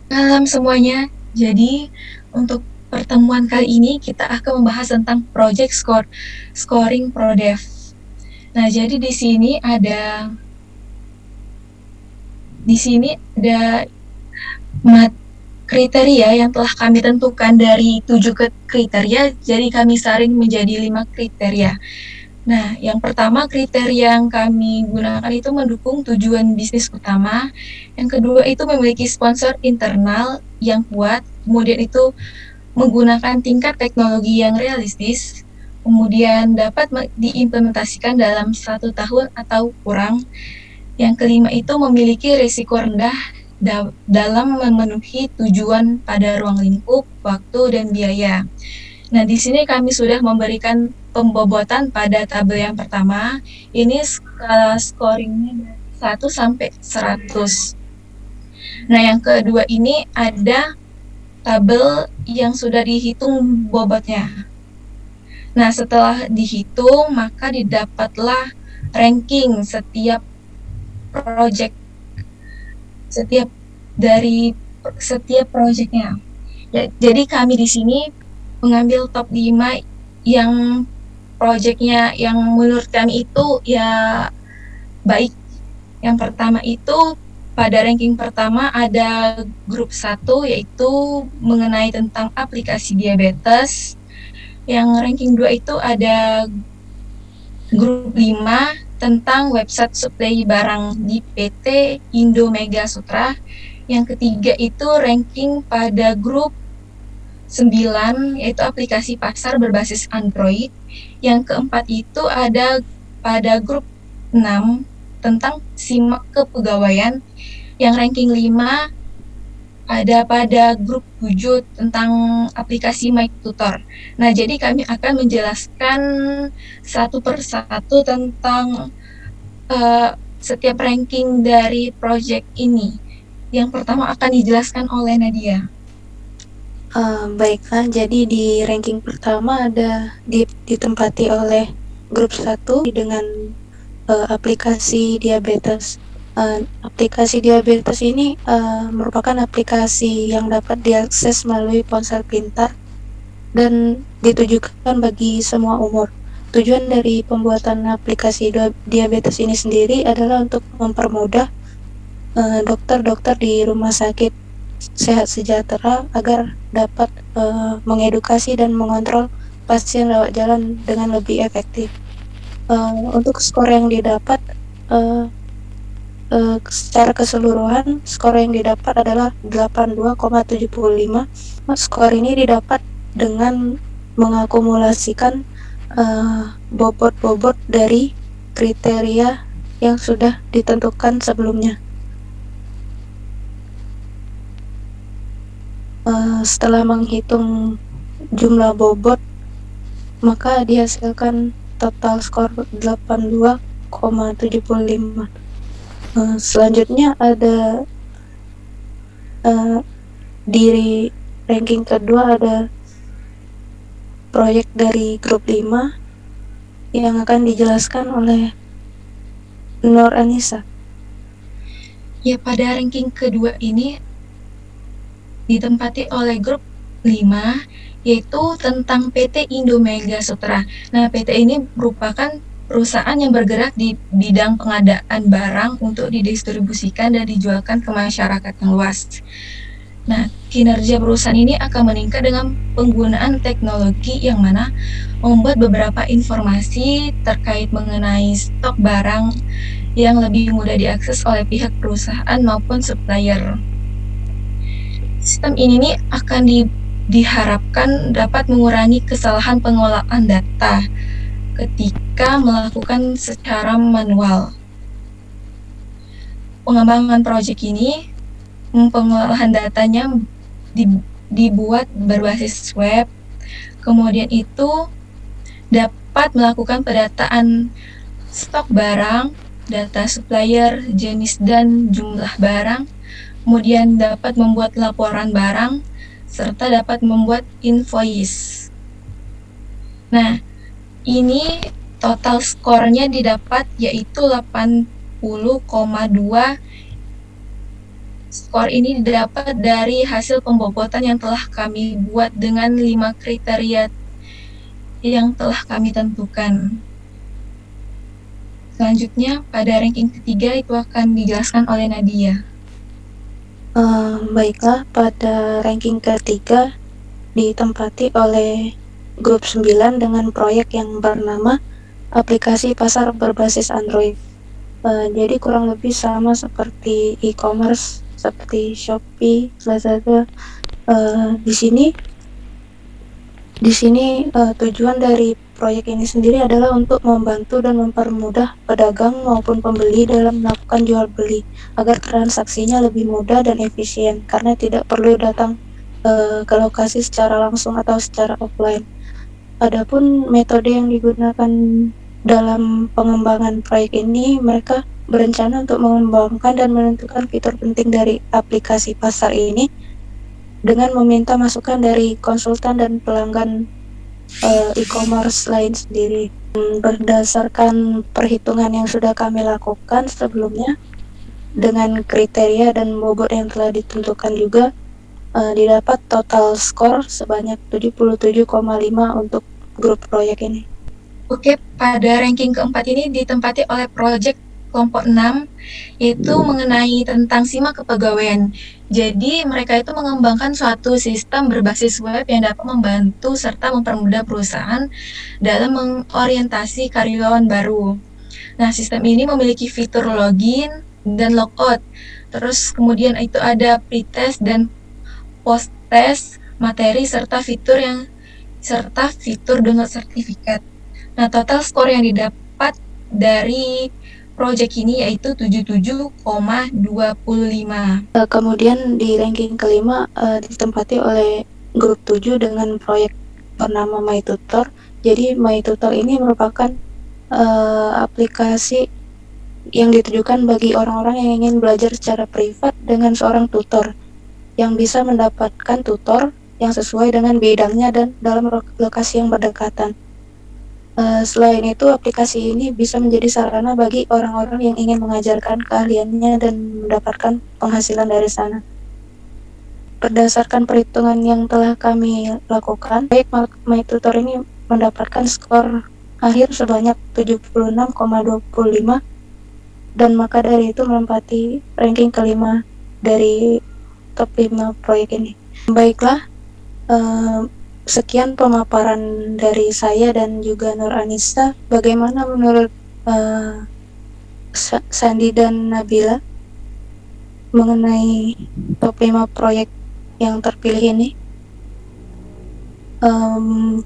Malam semuanya. Jadi untuk pertemuan kali ini kita akan membahas tentang project scoring ProDev. Nah, jadi di sini ada kriteria yang telah kami tentukan dari 7 kriteria, jadi kami saring menjadi 5 kriteria. Nah, yang pertama kriteria yang kami gunakan itu mendukung tujuan bisnis utama. Yang kedua itu memiliki sponsor internal yang kuat. Kemudian itu menggunakan tingkat teknologi yang realistis. Kemudian dapat diimplementasikan dalam 1 tahun atau kurang. Yang kelima itu memiliki risiko rendah dalam memenuhi tujuan pada ruang lingkup, waktu, dan biaya. Nah, di sini kami sudah memberikan pembobotan pada tabel yang pertama. Ini skala scoringnya dari 1 sampai 100. Nah, yang kedua ini ada tabel yang sudah dihitung bobotnya. Nah, setelah dihitung, maka didapatlah ranking setiap project setiap dari setiap projectnya. Ya, jadi kami di sini mengambil top 5 yang projectnya yang menurut kami itu ya baik. Yang pertama itu pada ranking pertama ada grup 1 yaitu mengenai tentang aplikasi diabetes. Yang ranking 2 itu ada grup 5 tentang website supply barang di PT Indo Mega Sutra. Yang ketiga itu ranking pada grup 9 yaitu aplikasi pasar berbasis Android. Yang keempat itu ada pada grup 6 tentang simak kepegawaian. Yang ranking 5 ada pada grup 7 tentang aplikasi My Tutor. Nah, jadi kami akan menjelaskan satu persatu tentang setiap ranking dari project ini. Yang pertama akan dijelaskan oleh Nadia. Baiklah, jadi di ranking pertama ditempati oleh grup 1 dengan aplikasi diabetes. Aplikasi diabetes ini merupakan aplikasi yang dapat diakses melalui ponsel pintar dan ditujukan bagi semua umur. Tujuan dari pembuatan aplikasi diabetes ini sendiri adalah untuk mempermudah dokter-dokter di rumah sakit sehat sejahtera agar dapat mengedukasi dan mengontrol pasien lewat jalan dengan lebih efektif. Untuk skor yang didapat secara keseluruhan skor yang didapat adalah 82,75. Skor ini didapat dengan mengakumulasikan bobot-bobot dari kriteria yang sudah ditentukan sebelumnya. Setelah menghitung jumlah bobot, maka dihasilkan total skor 82,75. Selanjutnya ada di ranking kedua ada proyek dari grup 5 yang akan dijelaskan oleh Nur Anissa. Ya, pada ranking kedua ini ditempati oleh grup 5 yaitu tentang PT Indo Mega Sutra. Nah, PT ini merupakan perusahaan yang bergerak di bidang pengadaan barang untuk didistribusikan dan dijualkan ke masyarakat yang luas. Nah, kinerja perusahaan ini akan meningkat dengan penggunaan teknologi yang mana membuat beberapa informasi terkait mengenai stok barang yang lebih mudah diakses oleh pihak perusahaan maupun supplier. Sistem ini akan diharapkan dapat mengurangi kesalahan pengolahan data ketika melakukan secara manual. Pengembangan proyek ini, pengolahan datanya dibuat berbasis web, kemudian itu dapat melakukan pendataan stok barang, data supplier, jenis dan jumlah barang, kemudian dapat membuat laporan barang, serta dapat membuat invoice. Nah, ini total skornya didapat yaitu 80,2 Skor ini didapat dari hasil pembobotan yang telah kami buat dengan 5 kriteria yang telah kami tentukan. Selanjutnya, pada ranking ketiga itu akan dijelaskan oleh Nadia. Baiklah, pada ranking ketiga ditempati oleh grup 9 dengan proyek yang bernama aplikasi pasar berbasis Android. Jadi kurang lebih sama seperti e-commerce, seperti Shopee, Lazada. Di sini tujuan dari proyek ini sendiri adalah untuk membantu dan mempermudah pedagang maupun pembeli dalam melakukan jual beli agar transaksinya lebih mudah dan efisien karena tidak perlu datang ke lokasi secara langsung atau secara offline. Adapun metode yang digunakan dalam pengembangan proyek ini, mereka berencana untuk mengembangkan dan menentukan fitur penting dari aplikasi pasar ini dengan meminta masukan dari konsultan dan pelanggan e-commerce lain sendiri. Berdasarkan perhitungan yang sudah kami lakukan sebelumnya, dengan kriteria dan bobot yang telah ditentukan juga, didapat total skor sebanyak 77,5 untuk grup proyek ini. Oke, pada ranking keempat ini ditempati oleh proyek kelompok 6, yaitu mengenai tentang simak kepegawaian. Jadi, mereka itu mengembangkan suatu sistem berbasis web yang dapat membantu serta mempermudah perusahaan dalam mengorientasi karyawan baru. Nah, sistem ini memiliki fitur login dan logout. Terus kemudian itu ada pretest dan post-test materi serta fitur download sertifikat. Nah, total skor yang didapat dari proyek ini yaitu 77,25. Kemudian di ranking kelima ditempati oleh grup 7 dengan proyek bernama MyTutor. Jadi MyTutor ini merupakan aplikasi yang ditujukan bagi orang-orang yang ingin belajar secara privat dengan seorang tutor yang bisa mendapatkan tutor yang sesuai dengan bidangnya dan dalam lokasi yang berdekatan. Selain itu, aplikasi ini bisa menjadi sarana bagi orang-orang yang ingin mengajarkan keahliannya dan mendapatkan penghasilan dari sana. Berdasarkan perhitungan yang telah kami lakukan, proyek MyTutor ini mendapatkan skor akhir sebanyak 76,25 dan maka dari itu menempati ranking kelima dari top 5 proyek ini. Baiklah, sekian pemaparan dari saya dan juga Nur Anissa. Bagaimana menurut Sandi dan Nabila mengenai top 5 proyek yang terpilih ini?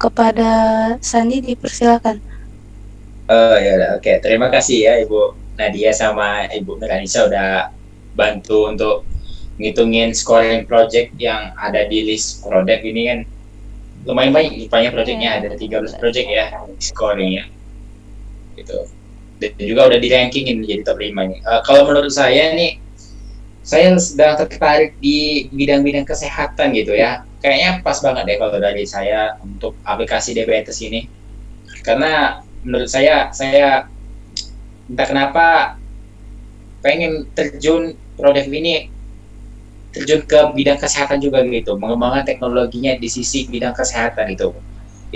Kepada Sandi dipersilakan. Ya udah, oke. Terima kasih ya Ibu Nadia sama Ibu Nurhanisa udah bantu untuk ngitungin scoring project yang ada di list produk ini kan lumayan banyak rupanya projectnya, ada 13 project ya scoring ya gitu, dan juga udah di rankingin menjadi top 5 nih. Kalau menurut saya nih, saya sedang tertarik di bidang-bidang kesehatan gitu ya, kayaknya pas banget deh kalau dari saya untuk aplikasi diabetes ini, karena menurut saya entah kenapa pengen terjun ke bidang kesehatan juga gitu, mengembangkan teknologinya di sisi bidang kesehatan itu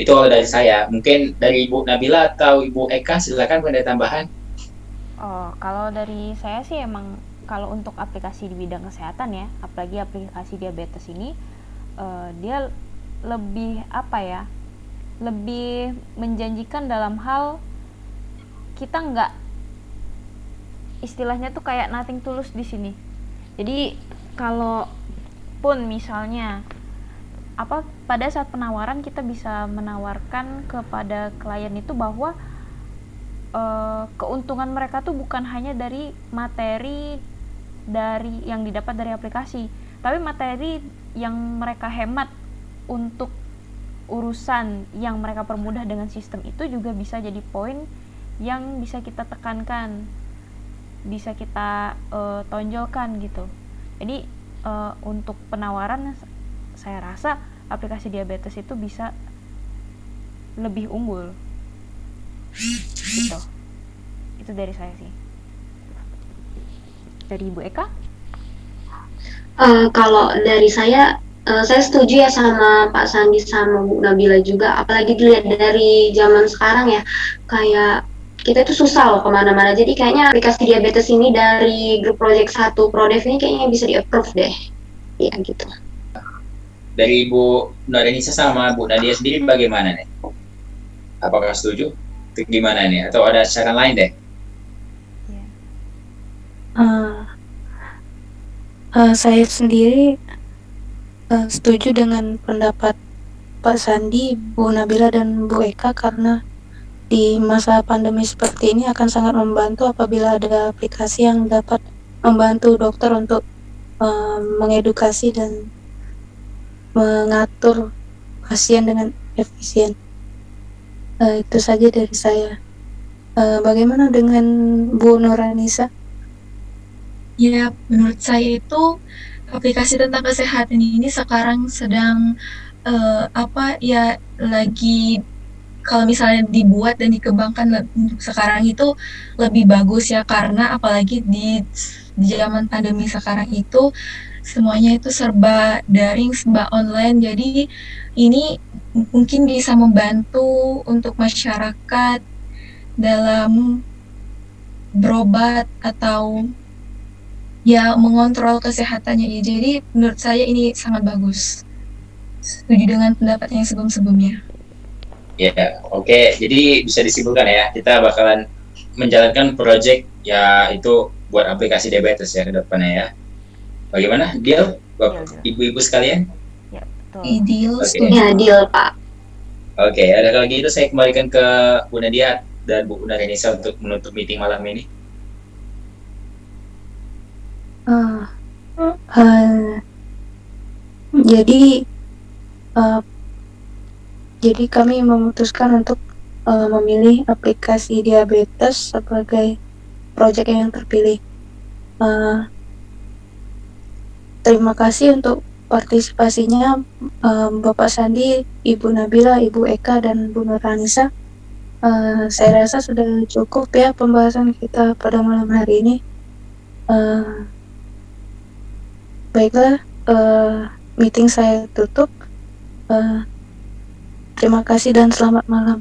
kalau dari saya. Mungkin dari Ibu Nabila atau Ibu Eka silakan ada tambahan. Kalau dari saya sih emang kalau untuk aplikasi di bidang kesehatan ya, apalagi aplikasi diabetes ini, dia lebih lebih menjanjikan dalam hal kita nggak, istilahnya tuh kayak nothing tulus di sini. Jadi kalau pun misalnya pada saat penawaran kita bisa menawarkan kepada klien itu bahwa keuntungan mereka tuh bukan hanya dari materi dari yang didapat dari aplikasi, tapi materi yang mereka hemat untuk urusan yang mereka permudah dengan sistem itu juga bisa jadi poin yang bisa kita tekankan, bisa kita tonjolkan gitu. Jadi untuk penawaran saya rasa aplikasi diabetes itu bisa lebih unggul gitu. Itu dari saya sih. Dari Ibu Eka? Kalau dari saya setuju ya sama Pak Sandi sama Bu Nabila juga. Apalagi dilihat dari zaman sekarang ya, kayak kita tuh susah loh kemana-mana. Jadi kayaknya aplikasi diabetes ini dari grup project 1 Prodev ini kayaknya bisa di-approve deh. Ya gitu. Dari Ibu Norenisa sama Bu Nadia sendiri bagaimana nih? Apakah setuju? Itu gimana nih? Atau ada saran lain deh? Ya. Saya sendiri setuju dengan pendapat Pak Sandi, Bu Nabila, dan Bu Eka karena di masa pandemi seperti ini akan sangat membantu apabila ada aplikasi yang dapat membantu dokter untuk mengedukasi dan mengatur pasien dengan efisien. Itu saja dari saya. Bagaimana dengan Bu Nuranisa? Ya, menurut saya itu aplikasi tentang kesehatan ini sekarang sedang lagi kalau misalnya dibuat dan dikembangkan untuk sekarang itu lebih bagus ya karena apalagi di zaman pandemi sekarang itu semuanya itu serba daring, serba online. Jadi ini mungkin bisa membantu untuk masyarakat dalam berobat atau ya mengontrol kesehatannya ya. Jadi menurut saya ini sangat bagus. Setuju dengan pendapat yang sebelum-sebelumnya. Ya, oke. Jadi bisa disimpulkan ya, kita bakalan menjalankan project ya itu buat aplikasi diabetes ya ke depannya ya. Bagaimana? Deal? Deal. Ibu-ibu sekalian? Ya, betul. Ideal, Oke. setuju. Ya, deal Pak. Oke, ada kalau gitu saya kembalikan ke Bu Nadia dan Bu Narenisa untuk menutup meeting malam ini. Jadi kami memutuskan untuk memilih aplikasi diabetes sebagai proyek yang terpilih. Terima kasih untuk partisipasinya Bapak Sandi, Ibu Nabila, Ibu Eka, dan Bu Nurhanisa. Saya rasa sudah cukup ya pembahasan kita pada malam hari ini. Baiklah, meeting saya tutup. Terima kasih dan selamat malam.